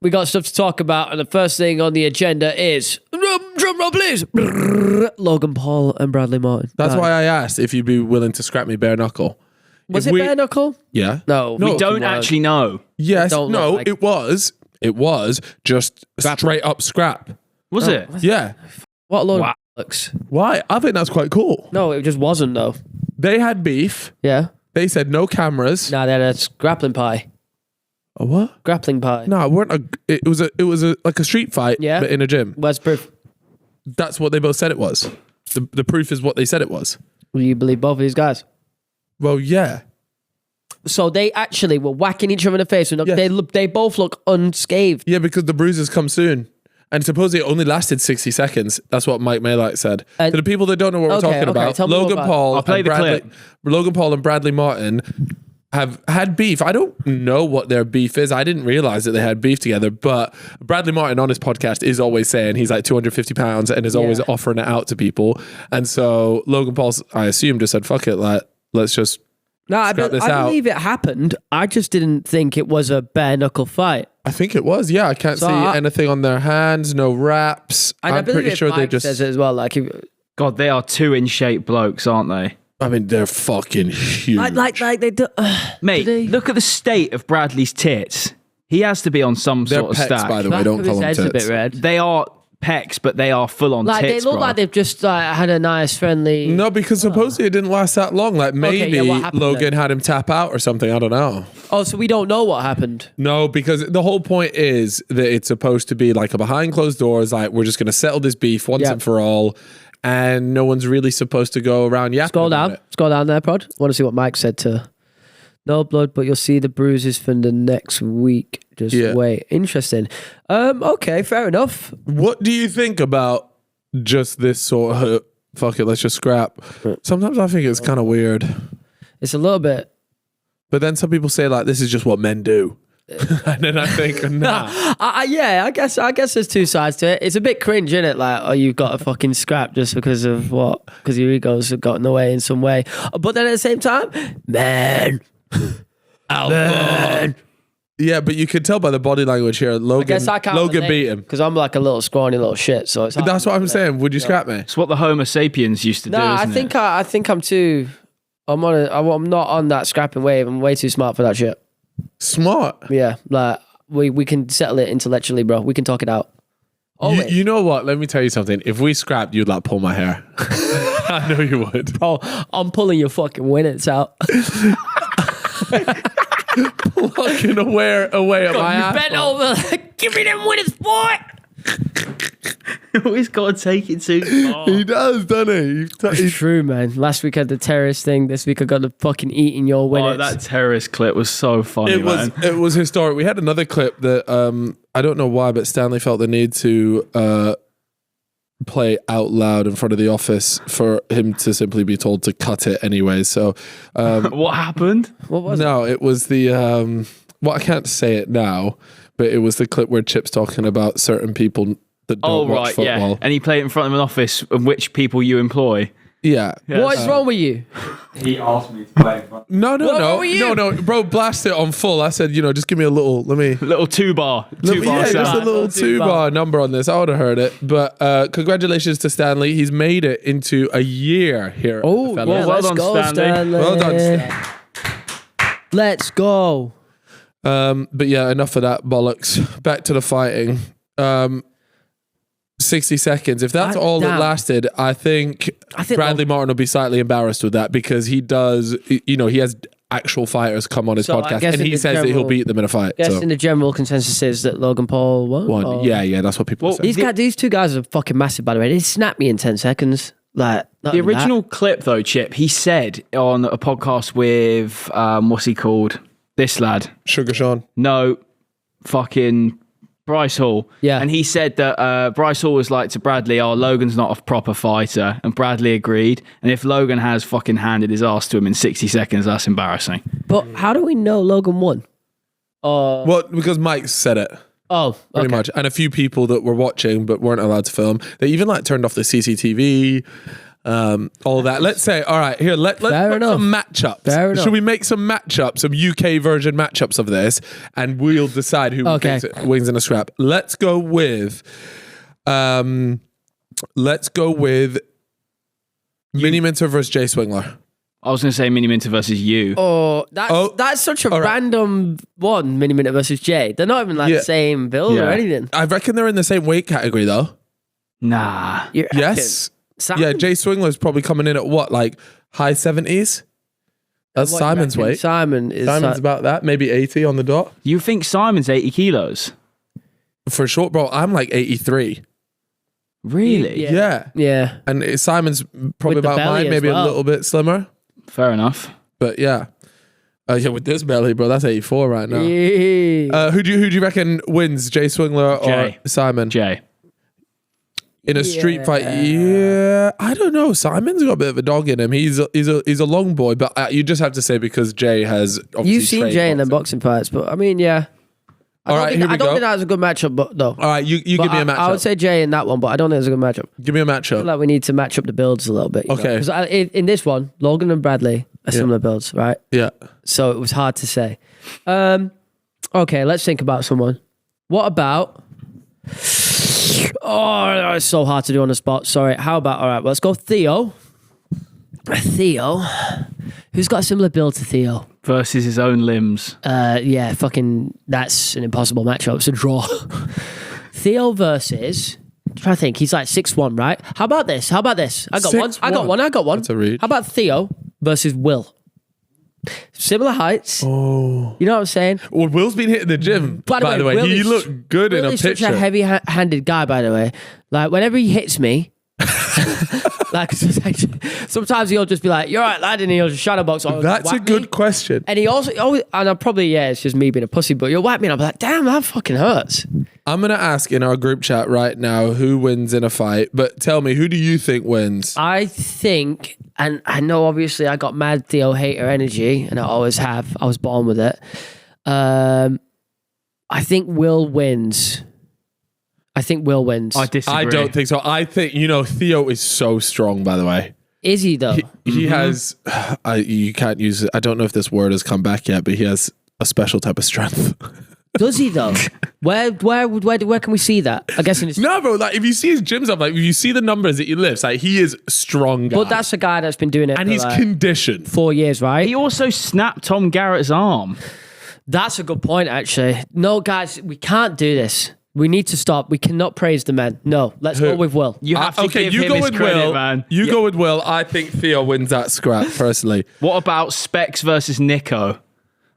We got stuff to talk about, and the first thing on the agenda is drum roll, please. Logan Paul and Bradley Martyn. That's why I asked if you'd be willing to scrap me bare knuckle. Was it bare knuckle? Yeah. No, we don't actually know. Yes. No, like... it was. It was just straight up scrap. Was it? Yeah. What a load of looks. Why? I think that's quite cool. No, it just wasn't though. They had beef. Yeah. They said no cameras. Nah, they had a grappling pie. A what? Grappling pie. No, it weren't. It was like a street fight, but in a gym. Where's proof? That's what they both said it was. The proof is what they said it was. Will you believe both of these guys? Well, yeah. So they actually were whacking each other in the face, and they both look unscathed. Yeah, because the bruises come soon. And supposedly it only lasted 60 seconds. That's what Mike Maylight said. To the people that don't know what we're talking about, Logan Paul and Bradley Martyn have had beef. I don't know what their beef is. I didn't realize that they had beef together, but Bradley Martyn on his podcast is always saying he's like 250 pounds and is always offering it out to people. And so Logan Paul, I assume, just said, fuck it, let's just I believe it happened. I just didn't think it was a bare knuckle fight. I think it was, yeah. I can't see anything on their hands, no wraps. I'm pretty sure they just says it as well. Like, God, they are two in shape blokes, aren't they? I mean, they're fucking huge. Like they do. Mate, look at the state of Bradley's tits. He has to be on some sort of stack. By the way, don't call them tits. A bit red. They are pecs, but they are full on tits. They look like they've just had a nice, friendly. No, because supposedly it didn't last that long. Like maybe Logan had him tap out or something. I don't know. Oh, so we don't know what happened? No, because the whole point is that it's supposed to be like a behind closed doors. Like we're just going to settle this beef once and for all. And no one's really supposed to go around yapping. Scroll down there, Prod. Want to see what Mike said to no blood, but you'll see the bruises from the next week. Just wait. Interesting. Okay, fair enough. What do you think about just this sort of fuck it, let's just scrap? Sometimes I think it's kind of weird. It's a little bit. But then some people say like this is just what men do. And then I think, nah. I guess there's two sides to it. It's a bit cringe, isn't it? Like, oh, you've got a fucking scrap just because of what? Because your egos have got in the way in some way. But then at the same time, man. Yeah, but you could tell by the body language here. Logan beat him because I'm like a little scrawny little shit. So that's what I'm saying. Would you scrap me? It's what the Homo sapiens used to do. I think I'm too. I'm not on that scrapping wave. I'm way too smart for that shit. Smart? Yeah, like we can settle it intellectually, bro. We can talk it out. You know what? Let me tell you something. If we scrapped, you'd like pull my hair. I know you would. Bro, I'm pulling your fucking winnets out. Plucking away at my ass. You bent over. Give me them winnets, boy. He's got to take it too far. He does, doesn't he? It's true, man. Last week I had the terrorist thing. This week I got the fucking eating your winnets. Oh, that terrorist clip was so funny, It was historic. We had another clip that I don't know why, but Stanley felt the need to play out loud in front of the office for him to simply be told to cut it anyway. So what happened? What was it? No, it was the well, I can't say it now, but it was the clip where Chip's talking about certain people that don't watch football. Yeah. And he played it in front of an office of which people you employ. Yeah. What is wrong with you? He asked me to play in front. No, bro, blast it on full. I said, just give me a little, little two bar just a little two bar number on this. I would have heard it. But congratulations to Stanley. He's made it into a year here. Oh, well done, Stanley. Well done, Stanley. Let's go. But yeah, enough of that bollocks. Back to the fighting. 60 seconds. If that's all that lasted, I think Bradley Martyn will be slightly embarrassed with that because he does, he has actual fighters come on his podcast and he says that he'll beat them in a fight. I guess in the general consensus is that Logan Paul won. Yeah, that's what people say. These two guys are fucking massive, by the way. They snapped me in 10 seconds. Like the original clip though, Chip, he said on a podcast with, what's he called? This lad. Sugar Sean. No, fucking Bryce Hall. Yeah. And he said that Bryce Hall was like to Bradley, oh, Logan's not a proper fighter. And Bradley agreed. And if Logan has fucking handed his ass to him in 60 seconds, that's embarrassing. But how do we know Logan won? Well, because Mike said it. Oh, pretty much. And a few people that were watching but weren't allowed to film. They even turned off the CCTV. all that. Let's say, all right, here, let's put some matchups. Fair enough. Should we make some matchups, some UK version matchups of this, and we'll decide who wins in a scrap. Let's go with Mini Minter versus Jay Swingler. I was going to say Mini Minter versus you. Oh, that's such a random one, Mini Minter versus Jay. They're not even the same build or anything. I reckon they're in the same weight category though. Nah. Yes. Yeah, Jay Swingler's probably coming in at what, like high 70s? That's Simon's weight. Simon's about that, maybe 80 on the dot. You think Simon's 80 kilos? For sure, bro. I'm like 83. Really? Yeah. And Simon's probably about mine, maybe a little bit slimmer. Fair enough. But yeah. With this belly, bro, that's 84 right now. Who do you reckon wins, Jay Swingler or Simon? Jay. In a street fight, I don't know. Simon's got a bit of a dog in him. He's a long boy, but you just have to say because Jay has obviously you've seen Jay in the boxing fights, but I mean, yeah. I don't think that was a good matchup, but though. All right, you give me a matchup. I would say Jay in that one, but I don't think it's a good matchup. Give me a matchup. I feel like we need to match up the builds a little bit. Okay. Because in this one, Logan and Bradley are similar builds, right? Yeah. So it was hard to say. Okay, let's think about someone. What about... Oh, it's so hard to do on the spot. Sorry. How about... All right, let's go Theo. Theo. Who's got a similar build to Theo? Versus his own limbs. Yeah, that's an impossible matchup. It's a draw. Theo versus... I'm trying to think. He's like 6'1", right? How about this? I got one. That's a reach. How about Theo versus Will? Similar heights. Oh. You know what I'm saying? Well, Will's been hitting the gym, by the way. He looked good in a picture. He's such a heavy-handed guy, by the way. Like, whenever he hits me... like sometimes he'll just be like, "You're right, lad," and he'll just shadow box. That's a good question. And he also always, and I probably it's just me being a pussy, but you'll whack me, and I'll be like, "Damn, that fucking hurts." I'm gonna ask in our group chat right now who wins in a fight, but tell me, who do you think wins? I think, and I know obviously I got mad Theo hater energy, and I always have. I was born with it. I think Will wins. I disagree. I don't think so. I think, Theo is so strong, by the way. Is he, though? He has, you can't use it. I don't know if this word has come back yet, but he has a special type of strength. Does he, though? Where can we see that? I guess in his... No, bro, like, if you see his gym stuff, like, if you see the numbers that he lifts, like, he is strong guy. But that's a guy that's been doing it and he's conditioned. 4 years, right? He also snapped Tom Garrett's arm. That's a good point, actually. No, guys, we can't do this. We need to stop. We cannot praise the man. No, let's go with Will. You have to give him his credit, man. You go with Will. I think Theo wins that scrap, personally. What about Specs versus Nico?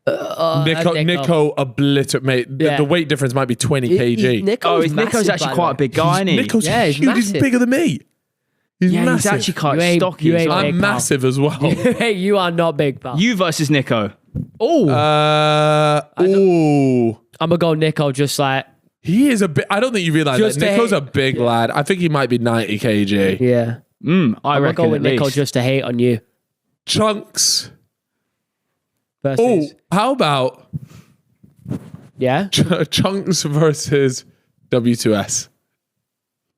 Nico obliterate, mate. The weight difference might be 20 kg. Nico's actually quite a big guy, isn't he? Nico's huge. He's bigger than me. He's massive. He's actually quite stocky. I'm massive as well. Hey, you are not big, pal. You versus Nico. Oh. I'm going to go Nico just like... He is a bit... I don't think you realise that. Nico's a big lad. I think he might be 90 kg. Yeah. I reckon go with Nico just to hate on you. Chunks. Versus... how about... Yeah? Chunks versus W2S.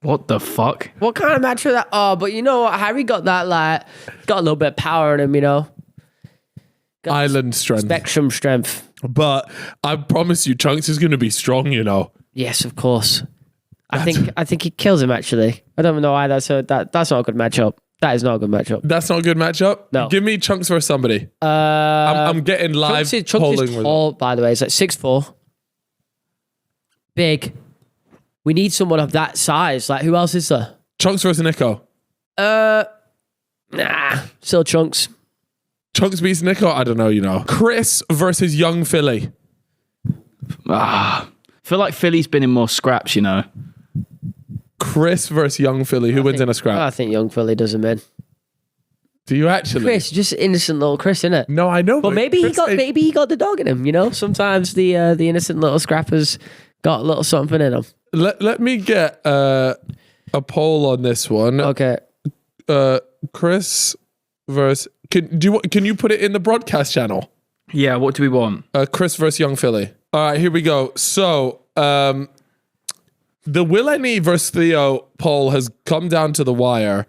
What the fuck? What kind of match was that? Oh, but you know what? Harry got that, like... Got a little bit of power in him, Got Island strength. Spectrum strength. But I promise you, Chunks is going to be strong, Yes, of course. I think he kills him, actually. I don't know why that's not a good matchup. That is not a good matchup. That's not a good matchup? No. Give me Chunks versus somebody. I'm getting live Chunks polling is tall, by the way. It's like 6'4". Big. We need someone of that size. Like, who else is there? Chunks versus Nico. Nah. Still Chunks. Chunks beats Nico? I don't know, Chris versus Young Philly. I feel like Philly's been in more scraps, Chris versus Young Philly. Who wins in a scrap? I think Young Philly does him in. Do you actually? Chris, just innocent little Chris, innit? No, I know. But maybe he got the dog in him, Sometimes the innocent little scrapper's got a little something in him. Let me get a poll on this one. Okay. Chris versus... Can you put it in the broadcast channel? Yeah, what do we want? Chris versus Young Philly. All right, here we go. So, the Will I Need versus Theo poll has come down to the wire.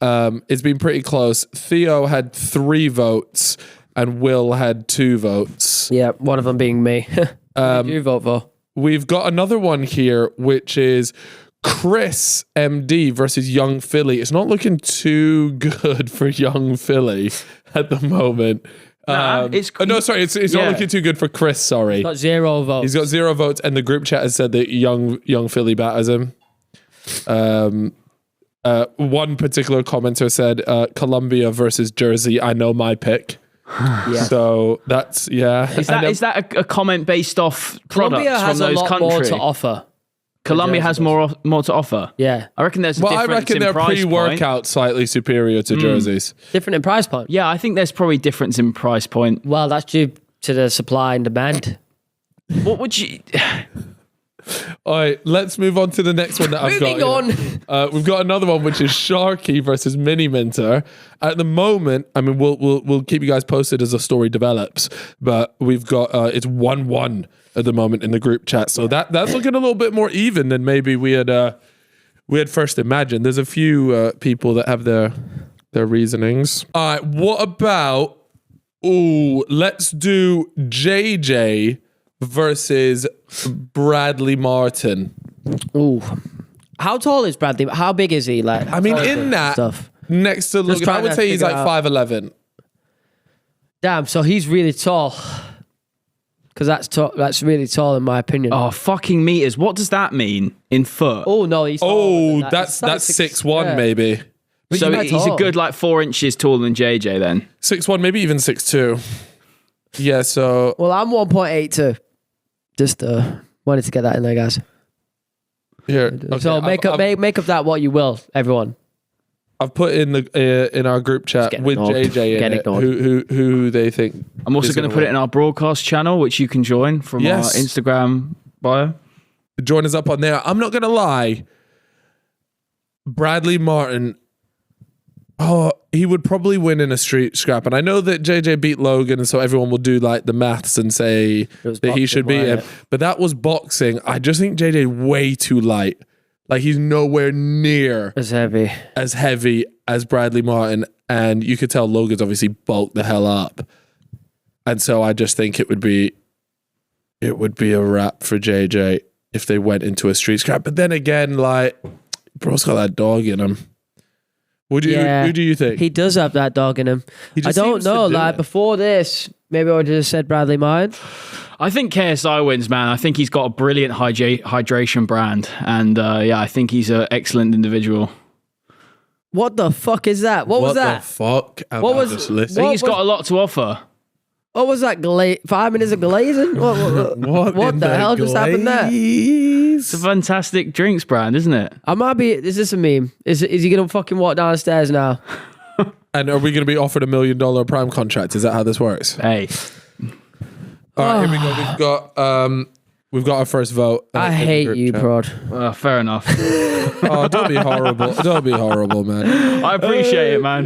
It's been pretty close. Theo had 3 votes and Will had 2 votes. Yeah, one of them being me. Who do you vote for? We've got another one here, which is Chris MD versus Young Philly. It's not looking too good for Young Philly at the moment. It's not looking too good for Chris, sorry. He's got 0 votes. He's got 0 votes, and the group chat has said that young Philly batters him. One particular commenter said, Colombia versus Jersey, I know my pick. Yeah. So that's, Is that a comment based off products from those countries? Colombia has a lot more to offer. Colombia has more to offer. Yeah. I reckon there's a difference in price point. I reckon they're pre-workout slightly superior to jerseys. Different in price point? Yeah, I think there's probably difference in price point. Well, that's due to the supply and demand. What would you... All right, let's move on to the next one that I've got. Moving on. We've got another one, which is Sharky versus Mini Minter. At the moment, I mean, we'll keep you guys posted as the story develops, but we've got it's 1-1 at the moment in the group chat, so that's looking a little bit more even than maybe we had first imagined. There's a few people that have their reasonings. All right, what about? Let's do JJ versus Bradley Martyn. Ooh. How tall is Bradley? How big is he? Like, I mean, in that stuff. Next to Logan, I would say he's like 5'11". Damn, so he's really tall. Because that's really tall in my opinion. Oh, fucking meters. What does that mean in foot? Oh, no, he's taller than that. That's 6'1", maybe. But so he's a good like 4 inches taller than JJ then? 6'1", maybe even 6'2". Yeah, so... Well, I'm 1.82. Just wanted to get that in there, guys. Here, okay. So make up that what you will, everyone. I've put in the in our group chat with JJ in it, who they think. I'm also going to put it in our broadcast channel, which you can join from our Instagram bio. Join us up on there. I'm not going to lie. Bradley Martyn, he would probably win in a street scrap. And I know that JJ beat Logan, and so everyone will do like the maths and say that he should beat him. But that was boxing. I just think JJ way too light. Like he's nowhere near as heavy as Bradley Martyn. And you could tell Logan's obviously bulked the hell up. And so I just think it would be a wrap for JJ if they went into a street scrap. But then again, like, bro's got that dog in him. Who do you think? He does have that dog in him. I don't know. Like before this, maybe I would have just said Bradley Martyn. I think KSI wins, man. I think he's got a brilliant hydration brand, and I think he's an excellent individual. What the fuck is that? What was that? What the fuck? I think he's got a lot to offer. What was that? 5 minutes of glazing? What the hell just happened there? It's a fantastic drinks brand, isn't it? I might be. Is this a meme? Is he gonna fucking walk downstairs now? And are we gonna be offered $1 million prime contract? Is that how this works? Hey. All right, here we go. We've got our first vote. I hate you, Prod. Fair enough. Oh, don't be horrible. Don't be horrible, man. I appreciate it, man.